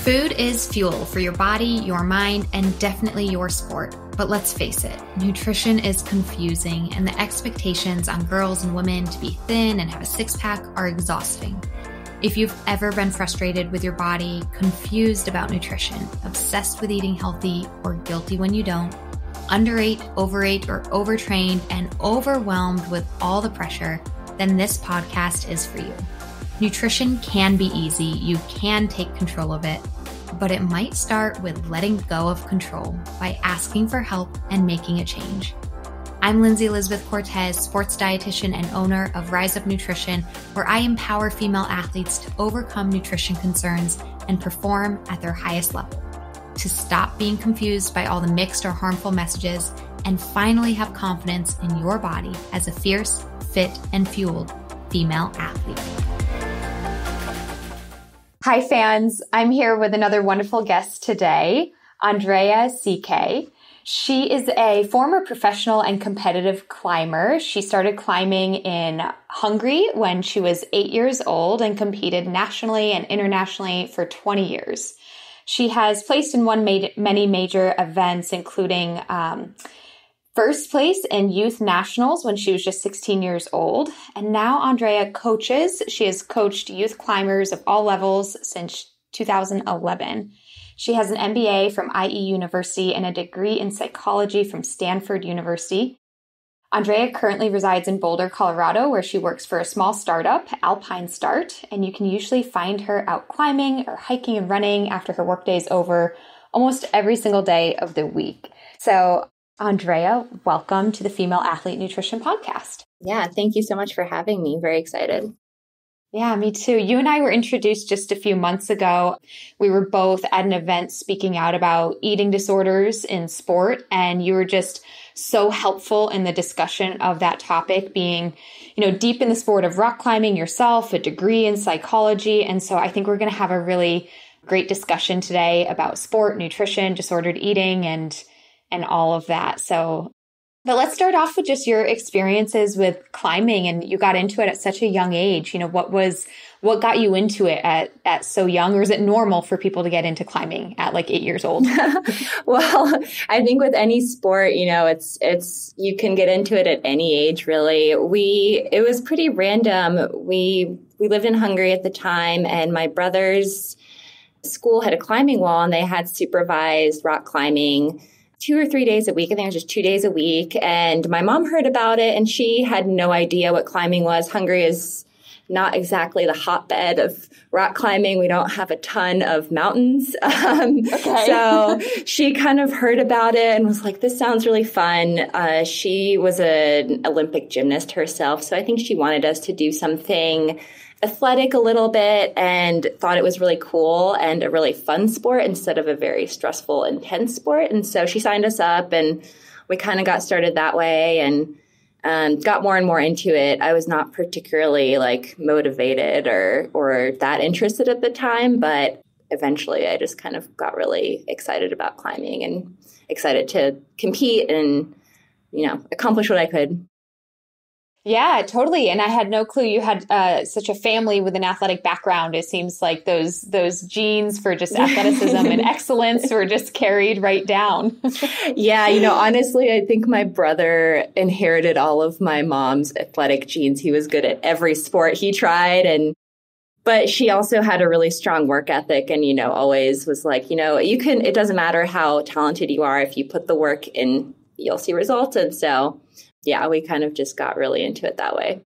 Food is fuel for your body, your mind, and definitely your sport. But let's face it, nutrition is confusing, and the expectations on girls and women to be thin and have a six-pack are exhausting. If you've ever been frustrated with your body, confused about nutrition, obsessed with eating healthy, or guilty when you don't, underate, overate, or overtrained, and overwhelmed with all the pressure, then this podcast is for you. Nutrition can be easy, you can take control of it, but it might start with letting go of control by asking for help and making a change. I'm Lindsay Elizabeth Cortez, sports dietitian and owner of Rise Up Nutrition, where I empower female athletes to overcome nutrition concerns and perform at their highest level, to stop being confused by all the mixed or harmful messages, and finally have confidence in your body as a fierce, fit, and fueled female athlete. Hi fans, I'm here with another wonderful guest today, Andrea Szekely. She is a former professional and competitive climber. She started climbing in Hungary when she was 8 years old and competed nationally and internationally for 20 years. She has placed and won many major events, including first place in youth nationals when she was just 16 years old. And now Andrea coaches. She has coached youth climbers of all levels since 2011. She has an MBA from IE University and a degree in psychology from Stanford University. Andrea currently resides in Boulder, Colorado, where she works for a small startup, Alpine Start, and you can usually find her out climbing or hiking and running after her workday is over almost every single day of the week. So Andrea, welcome to the Female Athlete Nutrition Podcast. Yeah, thank you so much for having me. Very excited. Yeah, me too. You and I were introduced just a few months ago. We were both at an event speaking out about eating disorders in sport, and you were just so helpful in the discussion of that topic, being, deep in the sport of rock climbing yourself, a degree in psychology. And so I think we're going to have a really great discussion today about sport, nutrition, disordered eating, and all of that. But let's start off with just your experiences with climbing, and you got into it at such a young age. What got you into it at so young, or is it normal for people to get into climbing at like 8 years old? Well, I think with any sport, it's you can get into it at any age, really. It was pretty random. We lived in Hungary at the time, and my brother's school had a climbing wall, and they had supervised rock climbing 2 or 3 days a week. I think it was just 2 days a week. And my mom heard about it, and she had no idea what climbing was. Hungary is not exactly the hotbed of rock climbing. We don't have a ton of mountains. So she kind of heard about it and was like, this sounds really fun. She was an Olympic gymnast herself. So I think she wanted us to do something athletic a little bit, and thought it was really cool and a really fun sport instead of a very stressful, intense sport. And so she signed us up, and we kind of got started that way and got more and more into it. I was not particularly motivated or that interested at the time, but eventually I just kind of got really excited about climbing and excited to compete and, accomplish what I could. Yeah, totally. And I had no clue you had such a family with an athletic background. It seems like those genes for just athleticism and excellence were just carried right down. Yeah, honestly, I think my brother inherited all of my mom's athletic genes. He was good at every sport he tried, but she also had a really strong work ethic and, always was like, it doesn't matter how talented you are. If you put the work in, you'll see results. And so yeah, we kind of just got really into it that way.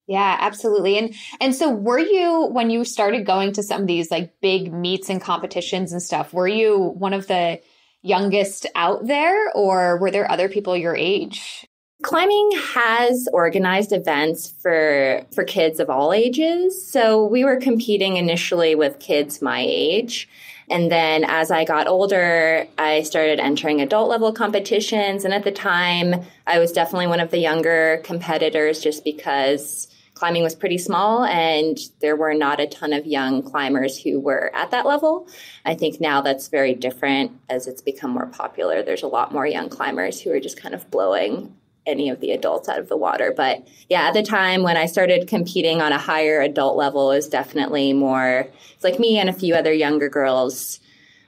Yeah, absolutely. And so were you, when you started going to some of these big meets and competitions and stuff, were you one of the youngest out there, or were there other people your age? Climbing has organized events for kids of all ages. So we were competing initially with kids my age. And then as I got older, I started entering adult level competitions. And at the time, I was definitely one of the younger competitors just because climbing was pretty small and there were not a ton of young climbers who were at that level. I think now that's very different as it's become more popular. There's a lot more young climbers who are just kind of blowing any of the adults out of the water. But yeah, at the time when I started competing on a higher adult level, it was definitely more, it's like me and a few other younger girls,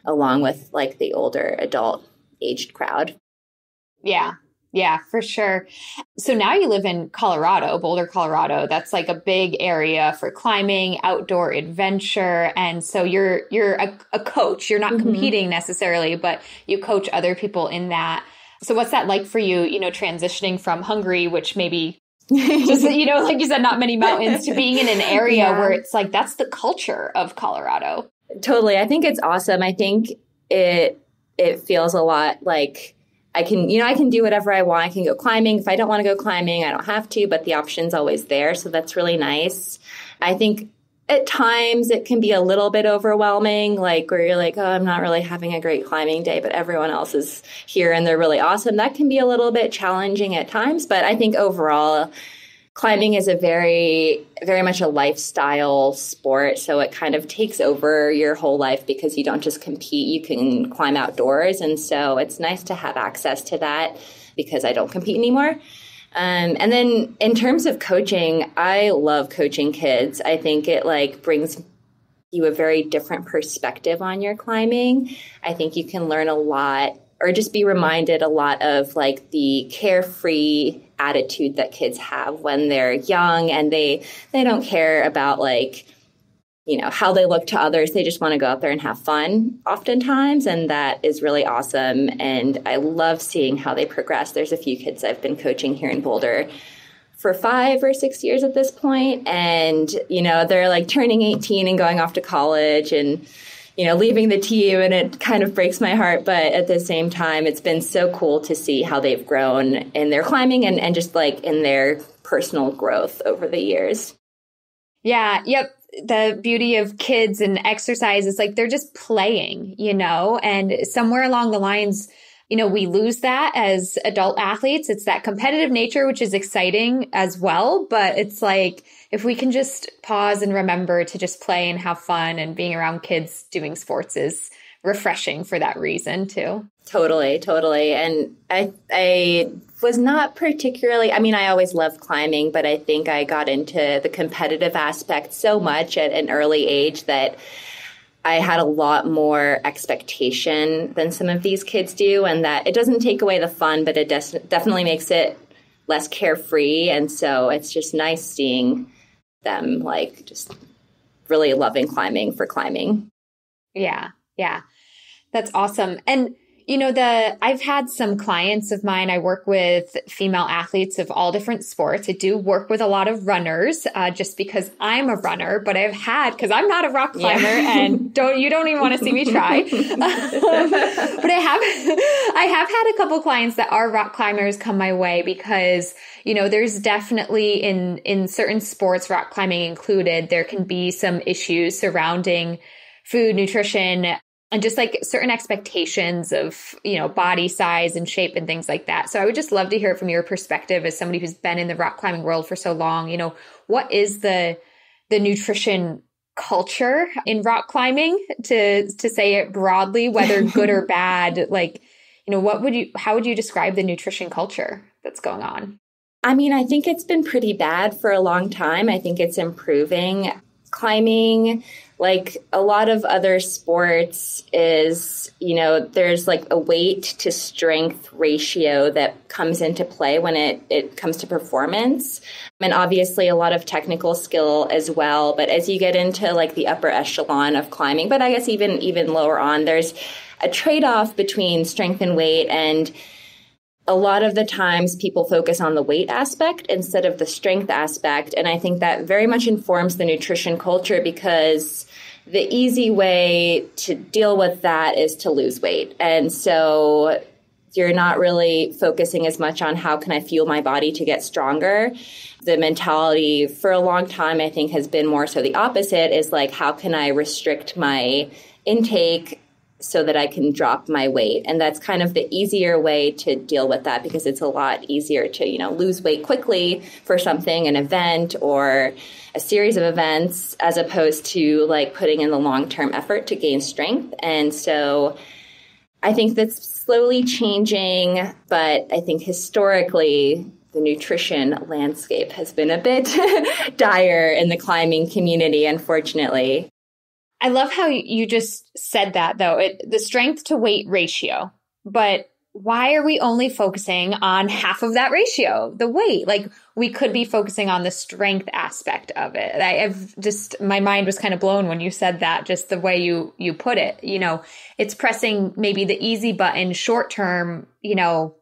along with like the older adult aged crowd. Yeah. Yeah, for sure. So now you live in Colorado, Boulder, Colorado. That's like a big area for climbing, outdoor adventure. And so you're a coach. You're not competing necessarily, but you coach other people in that. So what's that like for you, transitioning from Hungary, which maybe just, like you said, not many mountains, to being in an area where it's like, that's the culture of Colorado. Totally. I think it's awesome. I think it feels a lot like I can do whatever I want. I can go climbing. If I don't want to go climbing, I don't have to, but the option's always there. So that's really nice. I think at times it can be a little bit overwhelming, like where you're like, oh, I'm not really having a great climbing day, but everyone else is here and they're really awesome. That can be a little bit challenging at times. But I think overall, climbing is a very, very much a lifestyle sport. So it kind of takes over your whole life because you don't just compete, you can climb outdoors. And so it's nice to have access to that because I don't compete anymore. And then in terms of coaching, I love coaching kids. I think it brings you a very different perspective on your climbing. I think you can learn a lot or just be reminded a lot of the carefree attitude that kids have when they're young and they don't care about how they look to others. They just want to go out there and have fun oftentimes. And that is really awesome. And I love seeing how they progress. There's a few kids I've been coaching here in Boulder for 5 or 6 years at this point. And, they're turning 18 and going off to college and, leaving the team, and it kind of breaks my heart. But at the same time, it's been so cool to see how they've grown in their climbing and just in their personal growth over the years. Yeah. Yep. The beauty of kids and exercise is they're just playing, and somewhere along the lines, we lose that as adult athletes. It's that competitive nature, which is exciting as well. But it's if we can just pause and remember to just play and have fun, and being around kids doing sports is refreshing for that reason too. Totally. And I was not particularly, I always loved climbing, but I think I got into the competitive aspect so much at an early age that I had a lot more expectation than some of these kids do, and that it doesn't take away the fun, but it definitely makes it less carefree. And so it's just nice seeing them just really loving climbing for climbing. Yeah. That's awesome. And I've had some clients of mine. I work with female athletes of all different sports. I do work with a lot of runners, just because I'm a runner, but because I'm not a rock climber and you don't even want to see me try. But I have had a couple clients that are rock climbers come my way because, there's definitely in certain sports, rock climbing included, there can be some issues surrounding food, nutrition, and just certain expectations of, body size and shape and things like that. So I would just love to hear from your perspective as somebody who's been in the rock climbing world for so long. What is the nutrition culture in rock climbing, to say it broadly, whether good or bad? How would you describe the nutrition culture that's going on? I think it's been pretty bad for a long time. I think it's improving. Climbing, like a lot of other sports, is, there's a weight to strength ratio that comes into play when it comes to performance. And obviously a lot of technical skill as well. But as you get into the upper echelon of climbing, but I guess even lower on, there's a trade-off between strength and weight. And a lot of the times people focus on the weight aspect instead of the strength aspect. And I think that very much informs the nutrition culture, because the easy way to deal with that is to lose weight. And so you're not really focusing as much on how can I fuel my body to get stronger. The mentality for a long time, I think, has been more so the opposite, is how can I restrict my intake so that I can drop my weight. And that's kind of the easier way to deal with that, because it's a lot easier to, lose weight quickly for something, an event or a series of events, as opposed to putting in the long-term effort to gain strength. And so I think that's slowly changing, but I think historically the nutrition landscape has been a bit dire in the climbing community, unfortunately. I love how you just said that, though, the strength to weight ratio. But why are we only focusing on half of that ratio, the weight? Like, we could be focusing on the strength aspect of it. My mind was kind of blown when you said that, just the way you put it. You know, it's pressing maybe the easy button short term, you know,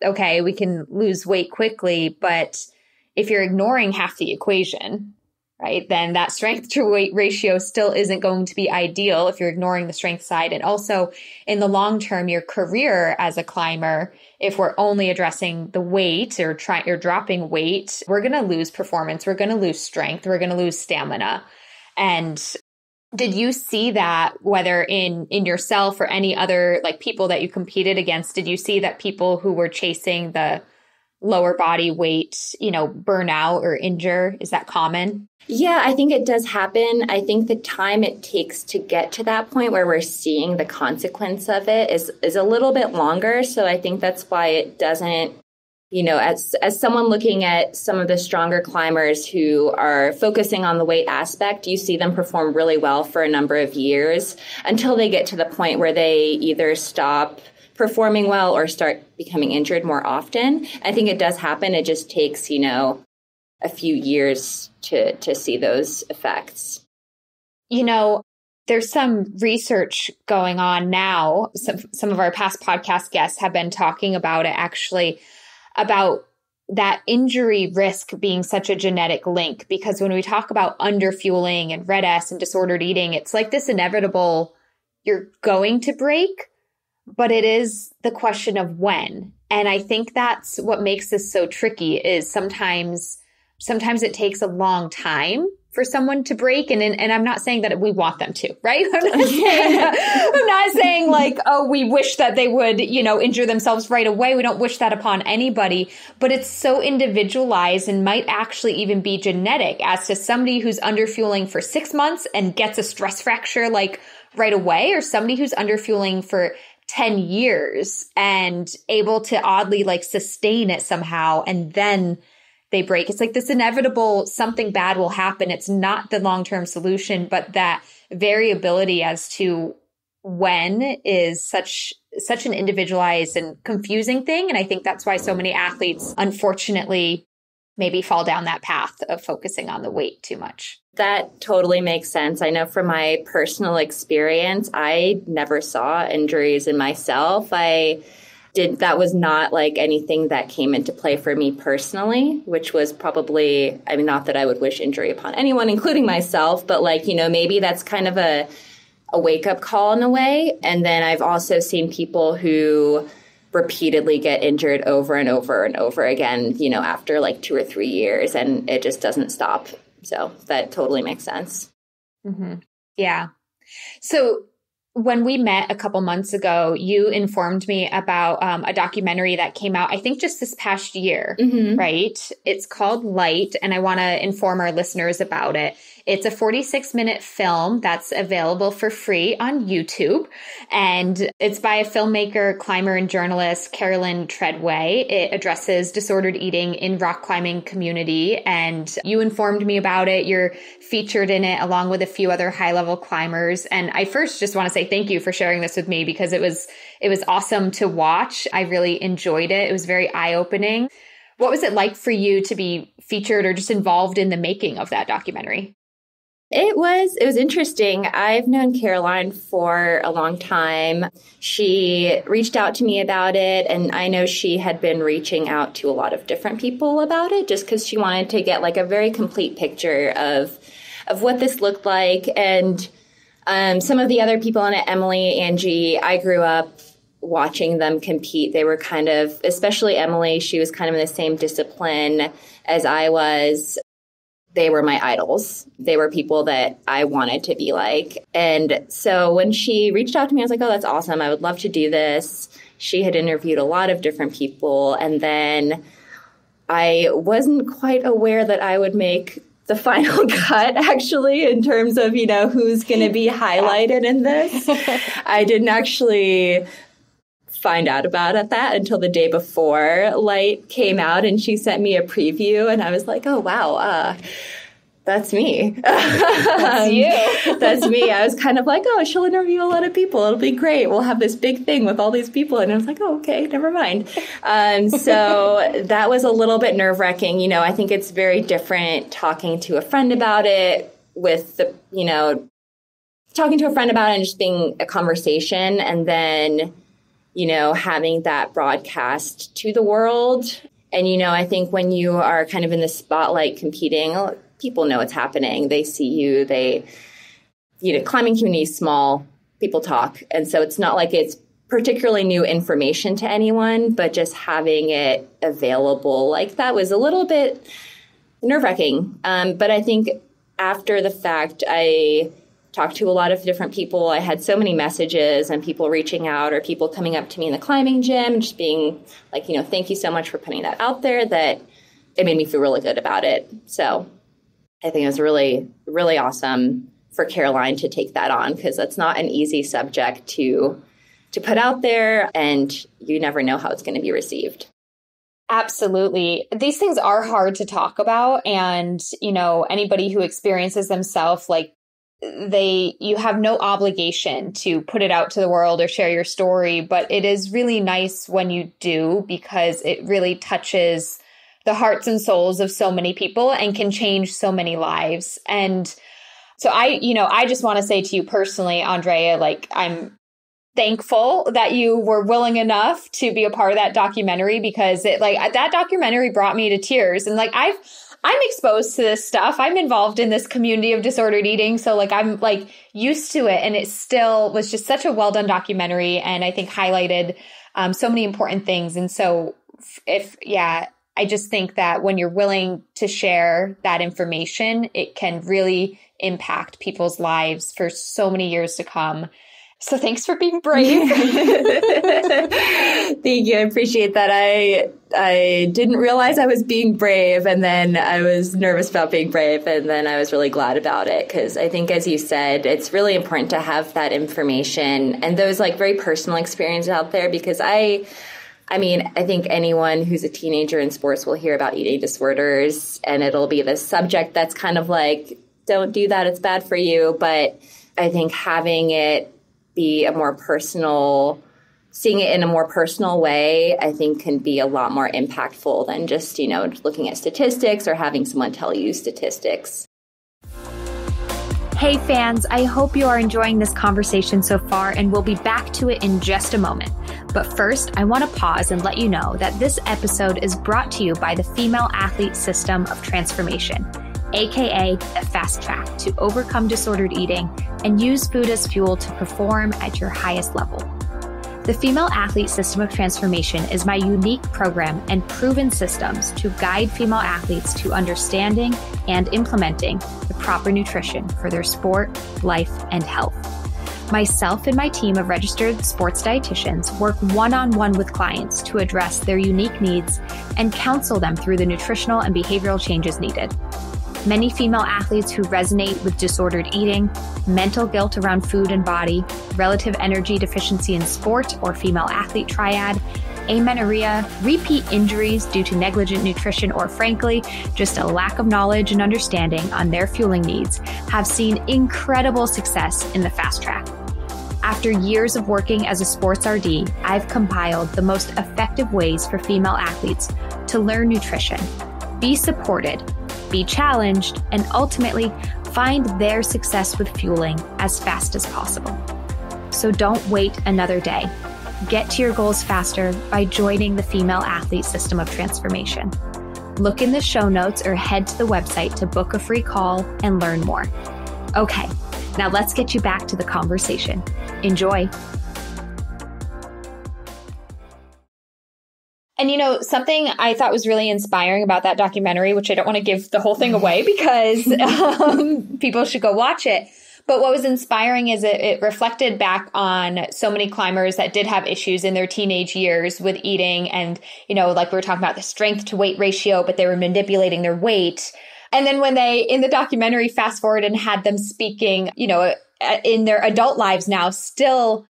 okay, we can lose weight quickly, but if you're ignoring half the equation, right, then that strength to weight ratio still isn't going to be ideal if you're ignoring the strength side. And also in the long term, your career as a climber, if we're only addressing the weight or dropping weight, we're going to lose performance. We're going to lose strength. We're going to lose stamina. And did you see that, whether in yourself or any other like people that you competed against, did you see that people who were chasing the lower body weight, you know, burn out or injure? Is that common? Yeah, I think it does happen. I think the time it takes to get to that point where we're seeing the consequence of it is a little bit longer. So I think that's why it doesn't, you know, as someone looking at some of the stronger climbers who are focusing on the weight aspect, you see them perform really well for a number of years until they get to the point where they either stop performing well or start becoming injured more often. I think it does happen. It just takes, you know, a few years to see those effects. You know, there's some research going on now. Some of our past podcast guests have been talking about it, actually, about that injury risk being such a genetic link. Because when we talk about underfueling and red S and disordered eating, it's like this inevitable, you're going to break, but it is the question of when. And I think that's what makes this so tricky, is sometimes it takes a long time for someone to break. And I'm not saying that we want them to, right? I'm not saying like, oh, we wish that they would, you know, injure themselves right away. We don't wish that upon anybody, but it's so individualized and might actually even be genetic as to somebody who's underfueling for 6 months and gets a stress fracture like right away, or somebody who's underfueling for 10 years and able to oddly like sustain it somehow, and then they break. It's like this inevitable something bad will happen. It's not the long-term solution, but that variability as to when is such an individualized and confusing thing. And I think that's why so many athletes, unfortunately, maybe fall down that path of focusing on the weight too much. That totally makes sense. I know from my personal experience, I never saw injuries in myself. That was not like anything that came into play for me personally, which was probably, I mean, not that I would wish injury upon anyone, including myself, but like, you know, maybe that's kind of a wake-up call in a way. And then I've also seen people who repeatedly get injured over and over and over again, you know, after like 2 or 3 years, and it just doesn't stop. So that totally makes sense. Mm-hmm. Yeah. So when we met a couple months ago, you informed me about a documentary that came out, I think just this past year, right? It's called Light, and I want to inform our listeners about it. It's a 46-minute film that's available for free on YouTube, and it's by a filmmaker, climber, and journalist, Carolyn Treadway. It addresses disordered eating in rock climbing community, and you informed me about it. You're featured in it along with a few other high-level climbers, and I first just want to say thank you for sharing this with me, because it was awesome to watch. I really enjoyed it. It was very eye-opening. What was it like for you to be featured or just involved in the making of that documentary? It was interesting. I've known Caroline for a long time. She reached out to me about it, and I know she had been reaching out to a lot of different people about it just because she wanted to get like a very complete picture of what this looked like. And some of the other on it, Emily, Angie, I grew up watching them compete. They were kind of, especially Emily, she was kind of in the same discipline as I was. They were my idols. They were people that I wanted to be like. And so when she reached out to me, I was like, oh, that's awesome. I would love to do this. She had interviewed a lot of different people. And then I wasn't quite aware that I would make the final cut, actually, in terms of, you know, who's going to be highlighted in this. I didn't actually find out about that until the day before Light came out, and she sent me a preview, and I was like, oh, wow, that's me. That's you. That's me. I was kind of like, oh, she'll interview a lot of people. It'll be great. We'll have this big thing with all these people. And I was like, oh, okay, never mind. So that was a little bit nerve-wracking. You know, I think it's very different talking to a friend about it with the, you know, talking to a friend about it and just being a conversation, and then, you know, having that broadcast to the world. And, you know, I think when you are kind of in the spotlight competing, people know what's happening. They see you. Climbing community is small. People talk. And so it's not like it's particularly new information to anyone, but just having it available like that was a little bit nerve-wracking. But I think after the fact, I talked to a lot of different people. I had so many messages and people reaching out or people coming up to me in the climbing gym, just being like, you know, thank you so much for putting that out there, that it made me feel really good about it. So I think it was really, really awesome for Caroline to take that on, because that's not an easy subject to put out there, and you never know how it's going to be received. Absolutely. These things are hard to talk about. And, you know, anybody who experiences themselves, like, you have no obligation to put it out to the world or share your story, but it is really nice when you do, because it really touches the hearts and souls of so many people and can change so many lives. And so I just want to say to you personally, Andrea, like, I'm thankful that you were willing enough to be a part of that documentary, because that documentary brought me to tears. And like, I'm exposed to this stuff. I'm involved in this community of disordered eating. So like, I'm like used to it. And it still was just such a well done documentary. And I think highlighted so many important things. And so I just think that when you're willing to share that information, it can really impact people's lives for so many years to come. So thanks for being brave. Thank you. I appreciate that. I didn't realize I was being brave, and then I was nervous about being brave, and then I was really glad about it, because I think, as you said, it's really important to have that information and those like very personal experiences out there, because I think anyone who's a teenager in sports will hear about eating disorders, and it'll be this subject that's kind of like, don't do that, it's bad for you. But I think having it be seeing it in a more personal way, I think can be a lot more impactful than just, you know, looking at statistics or having someone tell you statistics. Hey fans, I hope you are enjoying this conversation so far, and we'll be back to it in just a moment. But first, I want to pause and let you know that this episode is brought to you by the Female Athlete System of Transformation, aka the fast track to overcome disordered eating and use food as fuel to perform at your highest level. The Female Athlete System of Transformation is my unique program and proven systems to guide female athletes to understanding and implementing the proper nutrition for their sport, life, and health. Myself and my team of registered sports dietitians work one-on-one with clients to address their unique needs and counsel them through the nutritional and behavioral changes needed. Many female athletes who resonate with disordered eating, mental guilt around food and body, relative energy deficiency in sport or female athlete triad, amenorrhea, repeat injuries due to negligent nutrition, or frankly, just a lack of knowledge and understanding on their fueling needs, have seen incredible success in the fast track. After years of working as a sports RD, I've compiled the most effective ways for female athletes to learn nutrition, be supported, be challenged, and ultimately find their success with fueling as fast as possible. So don't wait another day. Get to your goals faster by joining the Female Athlete System of Transformation. Look in the show notes or head to the website to book a free call and learn more. Okay, now let's get you back to the conversation. Enjoy. And, you know, something I thought was really inspiring about that documentary, which I don't want to give the whole thing away because people should go watch it. But what was inspiring is it reflected back on so many climbers that did have issues in their teenage years with eating. And, you know, like we were talking about the strength to weight ratio, but they were manipulating their weight. And then when they, in the documentary, fast forward and had them speaking, you know, in their adult lives now, still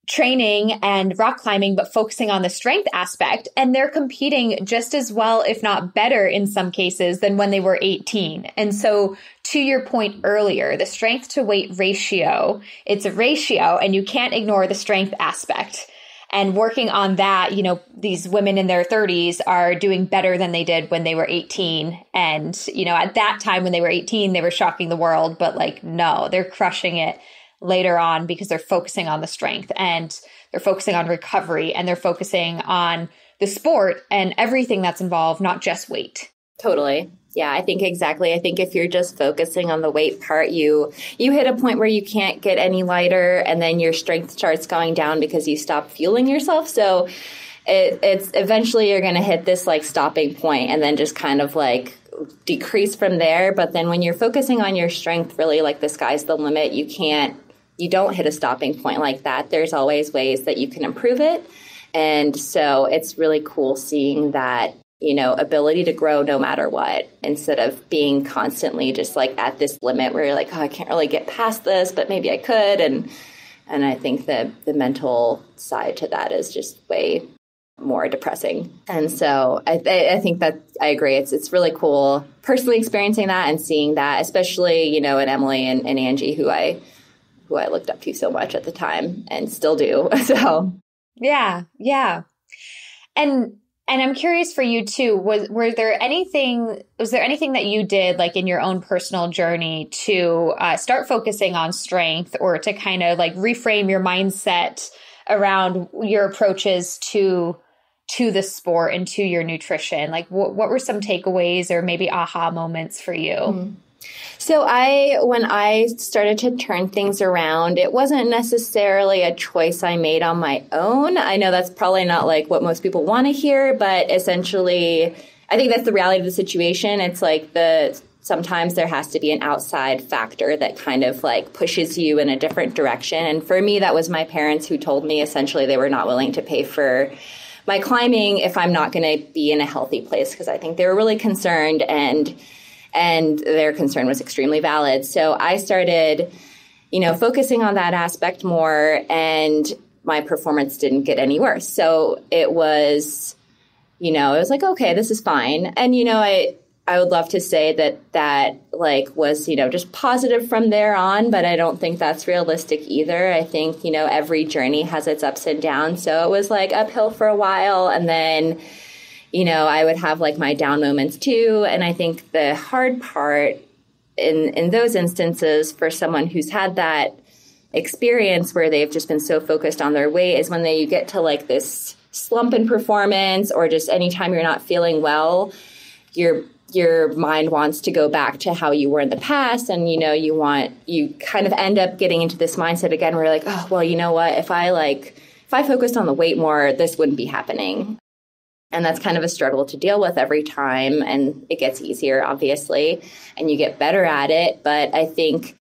training and rock climbing, but focusing on the strength aspect. And they're competing just as well, if not better in some cases, than when they were 18. And so to your point earlier, the strength to weight ratio, it's a ratio and you can't ignore the strength aspect. And working on that, you know, these women in their 30s are doing better than they did when they were 18. And, you know, at that time when they were 18, they were shocking the world, but like, no, they're crushing it later on because they're focusing on the strength and they're focusing on recovery and they're focusing on the sport and everything that's involved, not just weight. Totally. Yeah, I think exactly. I think if you're just focusing on the weight part, you hit a point where you can't get any lighter and then your strength starts going down because you stop fueling yourself. So it's eventually you're going to hit this like stopping point and then just kind of like decrease from there. But then when you're focusing on your strength, really like the sky's the limit. You don't hit a stopping point like that. There's always ways that you can improve it. And so it's really cool seeing that, you know, ability to grow no matter what, instead of being constantly just like at this limit where you're like, oh, I can't really get past this, but maybe I could. And I think that the mental side to that is just way more depressing. And so I think that I agree. It's really cool personally experiencing that and seeing that, especially, you know, in Emily and Angie, who I looked up to so much at the time and still do. So yeah. And I'm curious for you too, was there anything that you did like in your own personal journey to start focusing on strength or to kind of like reframe your mindset around your approaches to the sport and to your nutrition? Like what were some takeaways or maybe aha moments for you? Mm-hmm. So when I started to turn things around, it wasn't necessarily a choice I made on my own. I know that's probably not like what most people want to hear, but essentially, I think that's the reality of the situation. It's like sometimes there has to be an outside factor that kind of like pushes you in a different direction. And for me, that was my parents who told me essentially they were not willing to pay for my climbing if I'm not going to be in a healthy place, because I think they were really concerned and their concern was extremely valid. So I started, you know, focusing on that aspect more, and my performance didn't get any worse. So it was, you know, it was like, okay, this is fine. And, you know, I would love to say that like was, you know, just positive from there on, but I don't think that's realistic either. I think, you know, every journey has its ups and downs. So it was like uphill for a while, and then, you know, I would have like my down moments too. And I think the hard part in those instances for someone who's had that experience where they've just been so focused on their weight is when you get to like this slump in performance, or just anytime you're not feeling well, your mind wants to go back to how you were in the past. And, you know, you kind of end up getting into this mindset again where you're like, oh, well, you know what, if I focused on the weight more, this wouldn't be happening. And that's kind of a struggle to deal with every time. And it gets easier, obviously, and you get better at it. But I think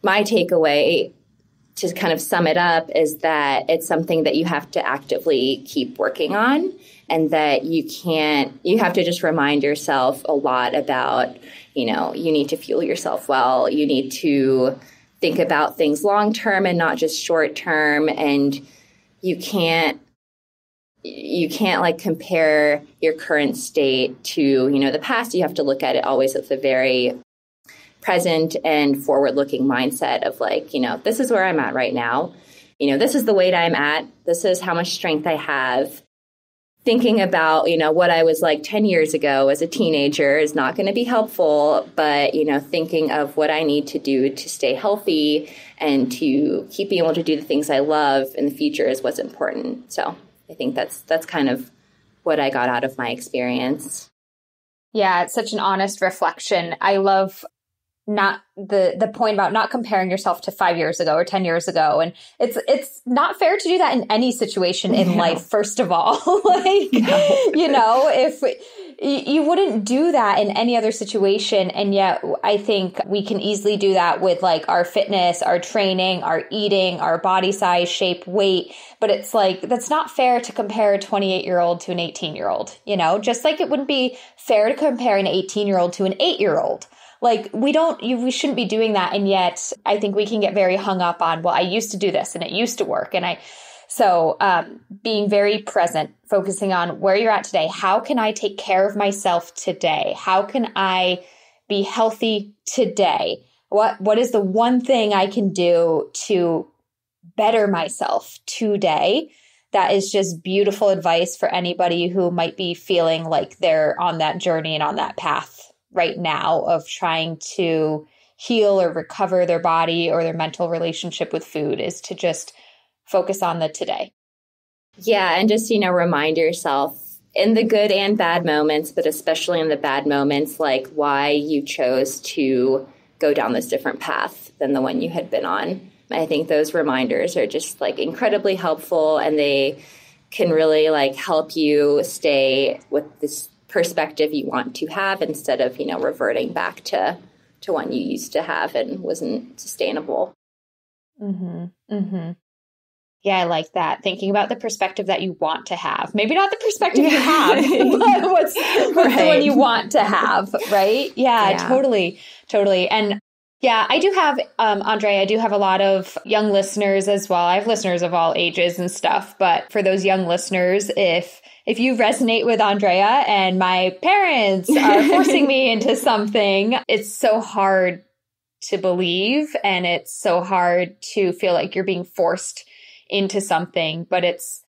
my takeaway, to kind of sum it up, is that it's something that you have to actively keep working on, and that you have to just remind yourself a lot about, you know, you need to fuel yourself well. You need to think about things long term and not just short term. And you can't like compare your current state to, you know, the past. You have to look at it always with a very present and forward-looking mindset of like, you know, this is where I'm at right now. You know, this is the weight I'm at. This is how much strength I have. Thinking about, you know, what I was like 10 years ago as a teenager is not going to be helpful, but, you know, thinking of what I need to do to stay healthy and to keep being able to do the things I love in the future is what's important. So I think that's kind of what I got out of my experience. Yeah, it's such an honest reflection. I love not the point about not comparing yourself to 5 years ago or 10 years ago. And it's not fair to do that in any situation in life, first of all. Like, you know, if you wouldn't do that in any other situation. And yet I think we can easily do that with like our fitness, our training, our eating, our body size, shape, weight. But it's like, that's not fair to compare a 28-year-old to an 18-year-old, you know, just like it wouldn't be fair to compare an 18-year-old to an 8-year-old. like we shouldn't be doing that. And yet I think we can get very hung up on, well, I used to do this and it used to work. So being very present, focusing on where you're at today. How can I take care of myself today? How can I be healthy today? What is the one thing I can do to better myself today? That is just beautiful advice for anybody who might be feeling like they're on that journey and on that path right now of trying to heal or recover their body or their mental relationship with food, is to just focus on the today. Yeah. And just, remind yourself in the good and bad moments, but especially in the bad moments, like why you chose to go down this different path than the one you had been on. I think those reminders are just like incredibly helpful, and they can really like help you stay with this perspective you want to have instead of, reverting back to one you used to have and wasn't sustainable. Mm-hmm. Mm-hmm. Yeah, I like that. Thinking about the perspective that you want to have. Maybe not the perspective you have, but what's the one you want to have, right? Yeah, totally. And yeah, I do have, Andrea, I do have a lot of young listeners as well. I have listeners of all ages and stuff. But for those young listeners, if you resonate with Andrea and my parents are forcing me into something, it's so hard to believe. And it's so hard to feel like you're being forced into something, but it's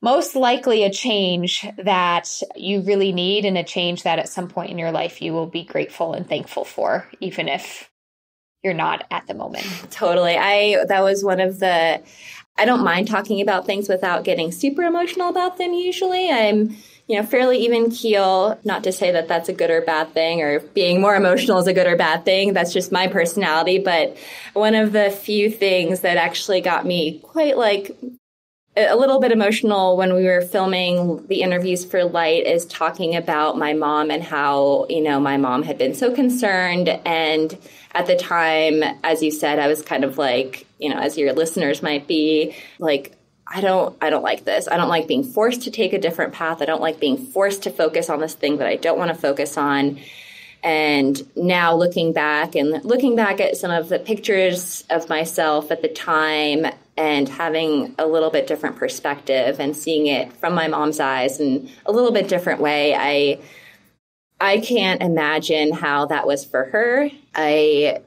most likely a change that you really need, and a change that at some point in your life you will be grateful and thankful for, even if you're not at the moment. Totally. That was one of the, I don't mind talking about things without getting super emotional about them usually. I'm, fairly even keel, not to say that that's a good or bad thing, or being more emotional is a good or bad thing. That's just my personality. But one of the few things that actually got me quite like a little bit emotional when we were filming the interviews for Light is talking about my mom and how, my mom had been so concerned. And at the time, as you said, I was kind of like, as your listeners might be, like, I don't like this. I don't like being forced to take a different path. I don't like being forced to focus on this thing that I don't want to focus on. And now looking back at some of the pictures of myself at the time and having a little bit different perspective and seeing it from my mom's eyes in a little bit different way, I can't imagine how that was for her. I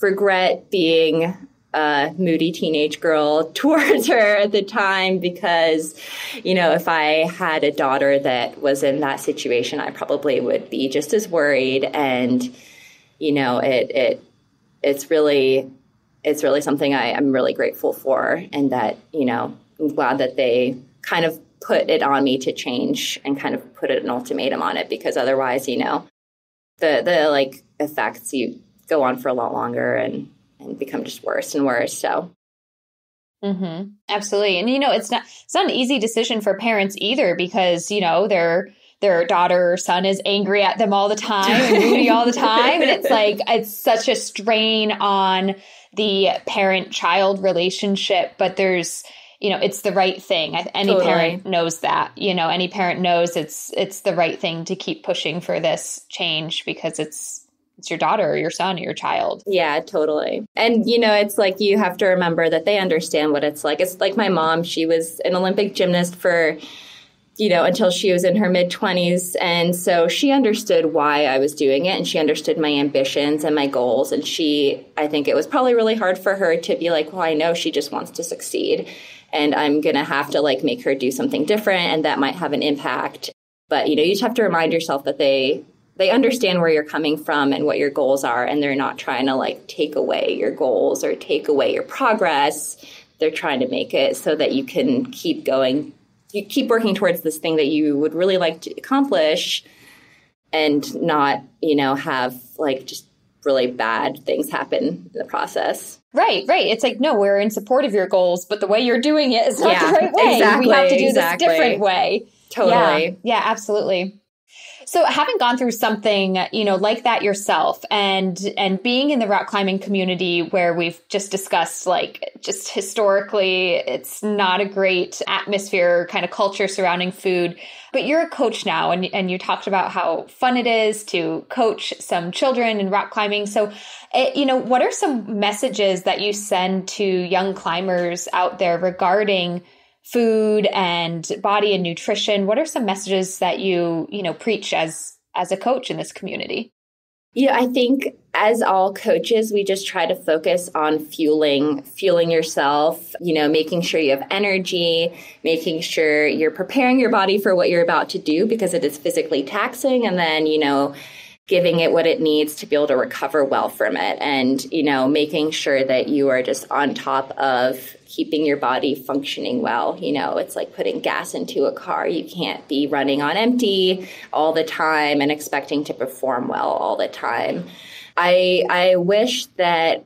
regret being a moody teenage girl towards her at the time because, if I had a daughter that was in that situation, I probably would be just as worried. And, it's really something I'm really grateful for. And that, I'm glad that they kind of put it on me to change and kind of put an ultimatum on it, because otherwise, the like effects you go on for a lot longer and become just worse and worse. So. Mm-hmm. Absolutely. And, it's not an easy decision for parents either, because, their daughter or son is angry at them all the time and moody all the time. And it's like, it's such a strain on the parent-child relationship, but there's, it's the right thing. Any Totally. Parent knows that, any parent knows it's the right thing to keep pushing for this change, because it's your daughter or your son or your child. Yeah, totally. And, it's like you have to remember that they understand what it's like. It's like my mom. She was an Olympic gymnast for, until she was in her mid-20s. And so she understood why I was doing it, and she understood my ambitions and my goals. And I think it was probably really hard for her to be like, well, I know she just wants to succeed, and I'm going to have to like make her do something different, and that might have an impact. But, you just have to remind yourself that they understand where you're coming from and what your goals are, and they're not trying to like take away your goals or take away your progress. They're trying to make it so that you can keep going. You keep working towards this thing that you would really like to accomplish, and not, have like just really bad things happen in the process. Right. It's like, no, we're in support of your goals, but the way you're doing it is not the right way. Exactly, we have to do this different way. Totally. Yeah, absolutely. So having gone through something, like that yourself and being in the rock climbing community where we've just discussed, like, just historically, it's not a great atmosphere, kind of culture surrounding food, but you're a coach now and you talked about how fun it is to coach some children in rock climbing. So, what are some messages that you send to young climbers out there regarding food and body and nutrition? What are some messages that you preach as a coach in this community? I think as all coaches, we just try to focus on fueling yourself, making sure you have energy, making sure you're preparing your body for what you're about to do because it is physically taxing, and then, giving it what it needs to be able to recover well from it, and, making sure that you are just on top of keeping your body functioning well. It's like putting gas into a car. You can't be running on empty all the time and expecting to perform well all the time. I wish that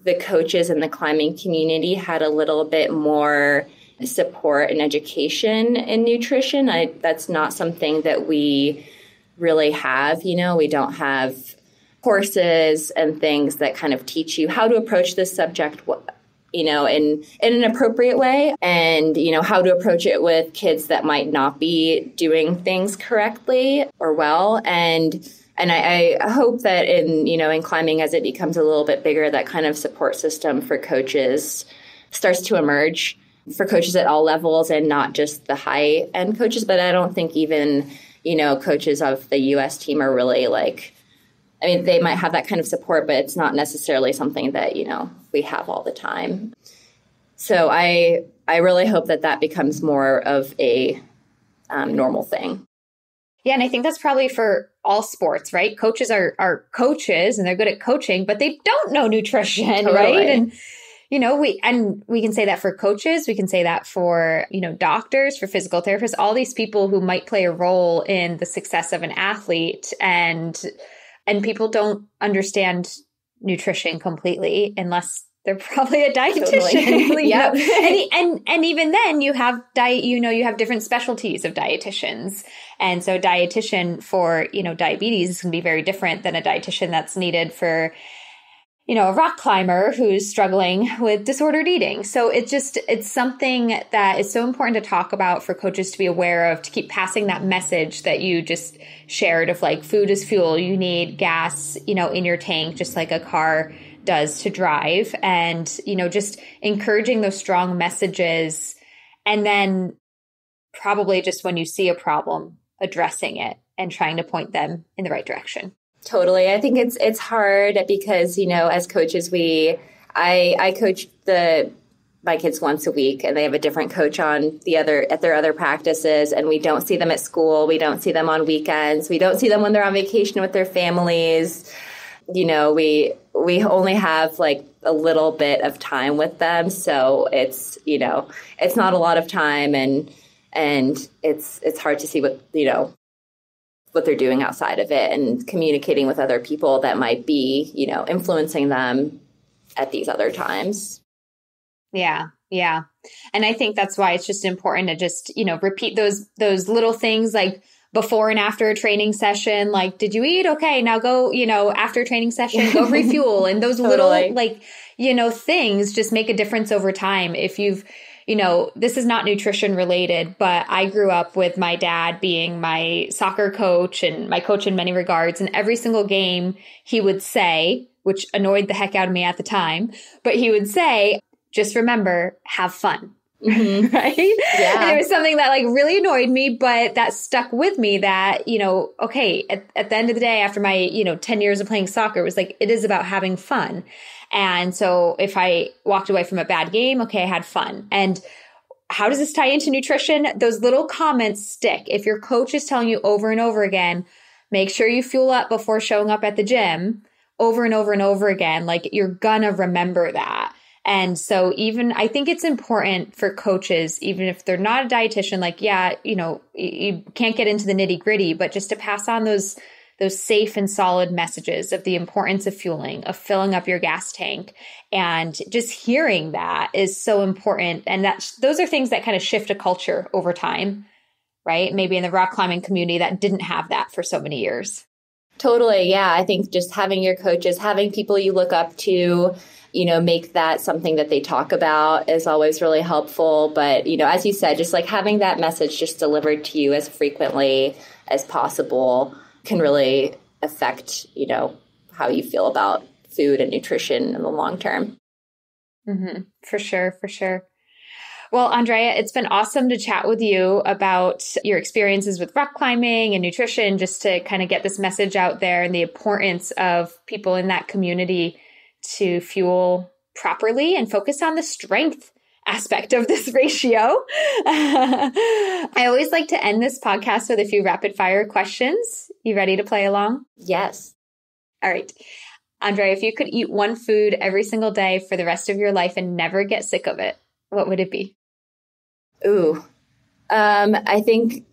the coaches in the climbing community had a little bit more support and education in nutrition. That's not something that we really have. We don't have courses and things that kind of teach you how to approach this subject in an appropriate way, and, how to approach it with kids that might not be doing things correctly or well. And I hope that in climbing, as it becomes a little bit bigger, that kind of support system for coaches starts to emerge for coaches at all levels and not just the high end coaches. But I don't think even, coaches of the U.S. team are really they might have that kind of support, but it's not necessarily something that, we have all the time. So I really hope that becomes more of a normal thing. Yeah. And I think that's probably for all sports, right? Coaches are coaches and they're good at coaching, but they don't know nutrition, totally. Right? And, we can say that for coaches, we can say that for, doctors, for physical therapists, all these people who might play a role in the success of an athlete, and people don't understand nutrition completely unless they're probably a dietitian. Totally. Yep. And even then you have you have different specialties of dietitians. And so dietitian for, diabetes can be very different than a dietitian that's needed for, a rock climber who's struggling with disordered eating. So it's something that is so important to talk about for coaches to be aware of, to keep passing that message that you just shared of, like, food is fuel. You need gas, in your tank, just like a car does to drive, and, just encouraging those strong messages. And then probably just when you see a problem, addressing it and trying to point them in the right direction. Totally. I think it's hard because, as coaches, I coach my kids once a week, and they have a different coach at their other practices, and we don't see them at school. We don't see them on weekends. We don't see them when they're on vacation with their families. We only have like a little bit of time with them. So it's not a lot of time, and it's hard to see what they're doing outside of it, and communicating with other people that might be, influencing them at these other times. Yeah. Yeah. And I think that's why it's just important to just, repeat those little things, like before and after a training session. Like, did you eat? Okay, now go, after a training session, go refuel. And those totally. Little, things just make a difference over time. If you've, this is not nutrition related, but I grew up with my dad being my soccer coach and my coach in many regards. And every single game he would say, which annoyed the heck out of me at the time, but he would say, just remember, have fun. Mm-hmm. Right? Yeah. And it was something that really annoyed me, but that stuck with me that, okay, at the end of the day, after my, 10 years of playing soccer, it was it is about having fun. And so if I walked away from a bad game, okay, I had fun. And how does this tie into nutrition? Those little comments stick. If your coach is telling you over and over again, make sure you fuel up before showing up at the gym, over and over and over again, you're gonna remember that. And so I think it's important for coaches, even if they're not a dietitian, you can't get into the nitty gritty, but just to pass on those safe and solid messages of the importance of fueling, of filling up your gas tank. And just hearing that is so important. And those are things that kind of shift a culture over time, right? Maybe in the rock climbing community that didn't have that for so many years. Totally. Yeah. I think just having your coaches, having people you look up to, make that something that they talk about is always really helpful. But, as you said, just like having that message just delivered to you as frequently as possible can really affect, how you feel about food and nutrition in the long term. Mm-hmm. For sure. For sure. Well, Andrea, it's been awesome to chat with you about your experiences with rock climbing and nutrition, just to kind of get this message out there and the importance of people in that community to fuel properly and focus on the strength aspect of this ratio. I always like to end this podcast with a few rapid fire questions. You ready to play along? Yes. All right. Andrea, if you could eat one food every single day for the rest of your life and never get sick of it, what would it be? Ooh, I think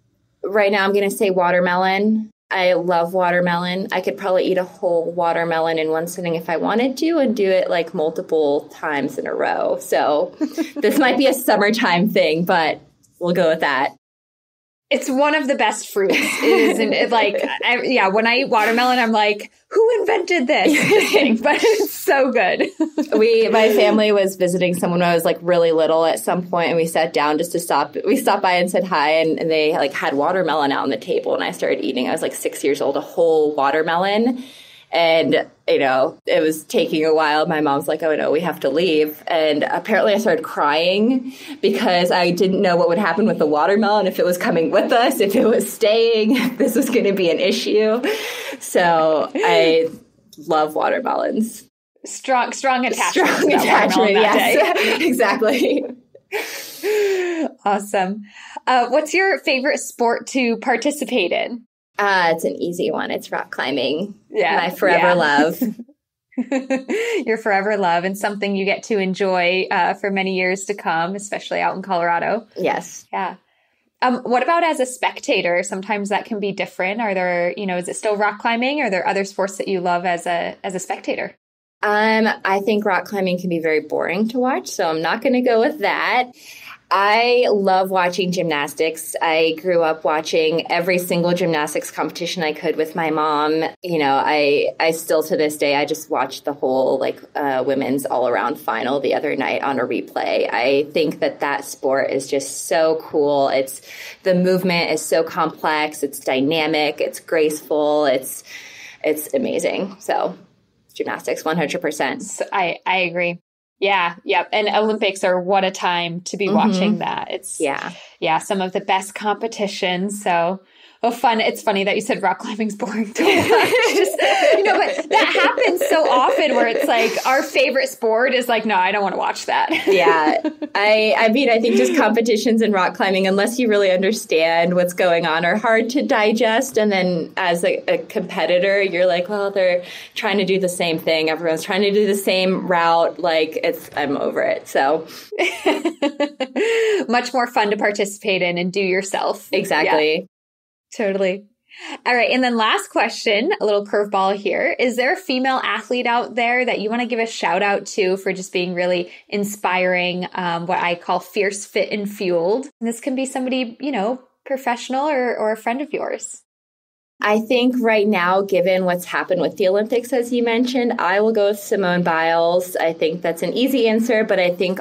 right now I'm going to say watermelon. I love watermelon. I could probably eat a whole watermelon in one sitting if I wanted to and do it like multiple times in a row. So this might be a summertime thing, but we'll go with that. It's one of the best fruits. Isn't it? When I eat watermelon, I'm like, who invented this? Just kidding, but it's so good. My family was visiting someone when I was like really little at some point, and we sat down just to stop. We stopped by and said hi, and they like had watermelon out on the table, and I started eating. I was like 6 years old, a whole watermelon. And, it was taking a while. My mom's like, oh, no, we have to leave. And apparently I started crying because I didn't know what would happen with the watermelon, if it was coming with us, if it was staying, if this was going to be an issue. So I love watermelons. Strong attachment. Strong attachment, yes. Exactly. Awesome. What's your favorite sport to participate in? It's an easy one. It's rock climbing. Yeah. My forever love. Your forever love, and something you get to enjoy for many years to come, especially out in Colorado. Yes. Yeah. What about as a spectator? Sometimes that can be different. Are there, is it still rock climbing? Or are there other sports that you love as a spectator? I think rock climbing can be very boring to watch, so I'm not going to go with that. I love watching gymnastics. I grew up watching every single gymnastics competition I could with my mom. I still to this day, I just watched the whole women's all around final the other night on a replay. I think that sport is just so cool. The movement is so complex. It's dynamic. It's graceful. It's amazing. So gymnastics, 100%. So I agree. Yeah. Yep. And Olympics are what a time to be watching that. It's some of the best competitions. So fun. It's funny that you said rock climbing's boring to watch. But that happens so often where it's like our favorite sport is like, no, I don't want to watch that. Yeah. I think just competitions in rock climbing, unless you really understand what's going on, are hard to digest. And then as a competitor, you're like, well, they're trying to do the same thing. Everyone's trying to do the same route. I'm over it. So much more fun to participate in and do yourself. Exactly. Yeah. Totally. All right. And then last question, a little curveball here. Is there a female athlete out there that you want to give a shout out to for just being really inspiring, what I call fierce, fit, and fueled? And this can be somebody, professional or a friend of yours. I think right now, given what's happened with the Olympics, as you mentioned, I will go with Simone Biles. I think that's an easy answer, but I think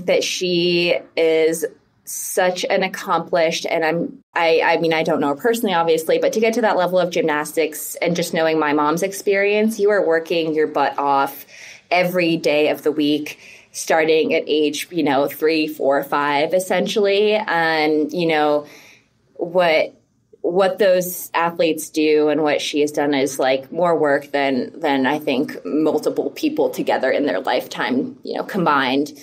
that she is such an accomplished, and I don't know her personally, obviously, but to get to that level of gymnastics and just knowing my mom's experience, you are working your butt off every day of the week, starting at age, 3, 4, 5, essentially. And, what those athletes do and what she has done is like more work than I think multiple people together in their lifetime, combined.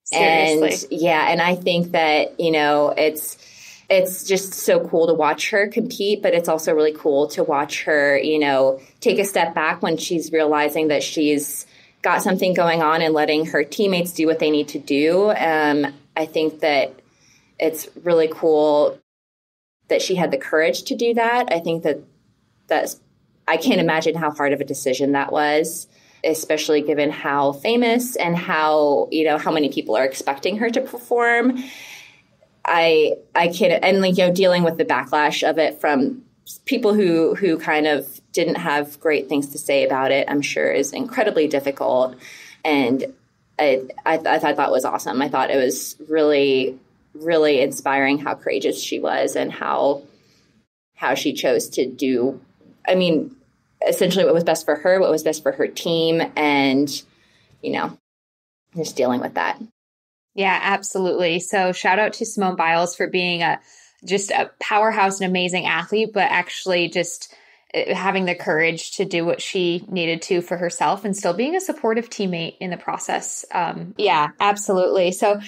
Seriously. And I think that, it's just so cool to watch her compete, but it's also really cool to watch her, take a step back when she's realizing that she's got something going on and letting her teammates do what they need to do. I think that it's really cool that she had the courage to do that. I think I can't imagine how hard of a decision that was, especially given how famous and how many people are expecting her to perform. I can't, and like, dealing with the backlash of it from people who kind of didn't have great things to say about it, I'm sure is incredibly difficult. And I thought that was awesome. I thought it was really, really inspiring how courageous she was and how she chose to do, essentially what was best for her, what was best for her team, and, just dealing with that. Yeah, absolutely. So shout out to Simone Biles for being just a powerhouse and amazing athlete, but actually just having the courage to do what she needed to for herself and still being a supportive teammate in the process. Yeah, absolutely. So,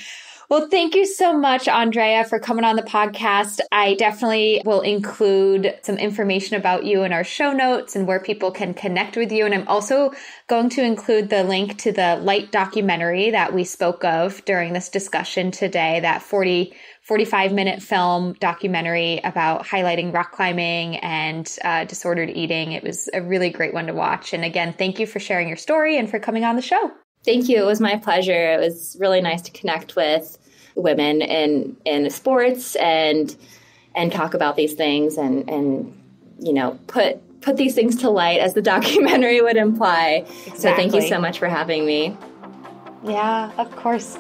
well, thank you so much, Andrea, for coming on the podcast. I definitely will include some information about you in our show notes and where people can connect with you. And I'm also going to include the link to the Light documentary that we spoke of during this discussion today, that 45-minute film documentary about highlighting rock climbing and disordered eating. It was a really great one to watch. And again, thank you for sharing your story and for coming on the show. Thank you. It was my pleasure. It was really nice to connect with women in sports and talk about these things and put these things to light as the documentary would imply. Exactly. So thank you so much for having me. Yeah, of course.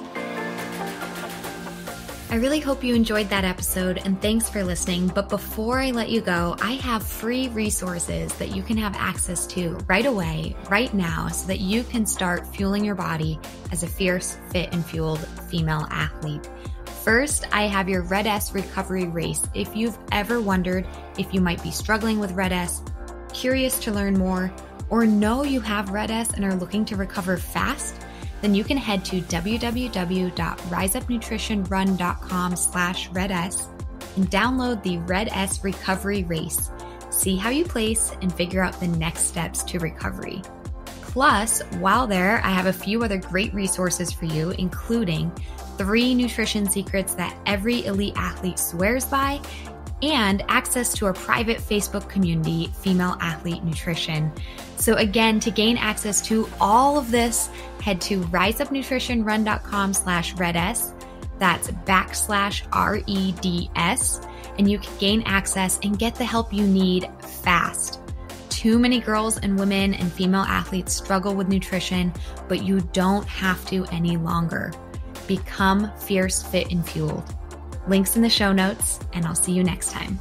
I really hope you enjoyed that episode, and thanks for listening. But before I let you go, I have free resources that you can have access to right away, right now, so that you can start fueling your body as a fierce, fit, and fueled female athlete. First, I have your Red S recovery race. If you've ever wondered if you might be struggling with Red S, curious to learn more, or know you have Red S and are looking to recover fast, then you can head to www.riseupnutritionrun.com/RedS and download the Red S Recovery Race. See how you place and figure out the next steps to recovery. Plus, while there, I have a few other great resources for you, including 3 nutrition secrets that every elite athlete swears by, and access to our private Facebook community, Female Athlete Nutrition. So again, to gain access to all of this, head to riseupnutritionrun.com/RedS. That's /REDS. And you can gain access and get the help you need fast. Too many girls and women and female athletes struggle with nutrition, but you don't have to any longer. Become fierce, fit, and fueled. Links in the show notes, and I'll see you next time.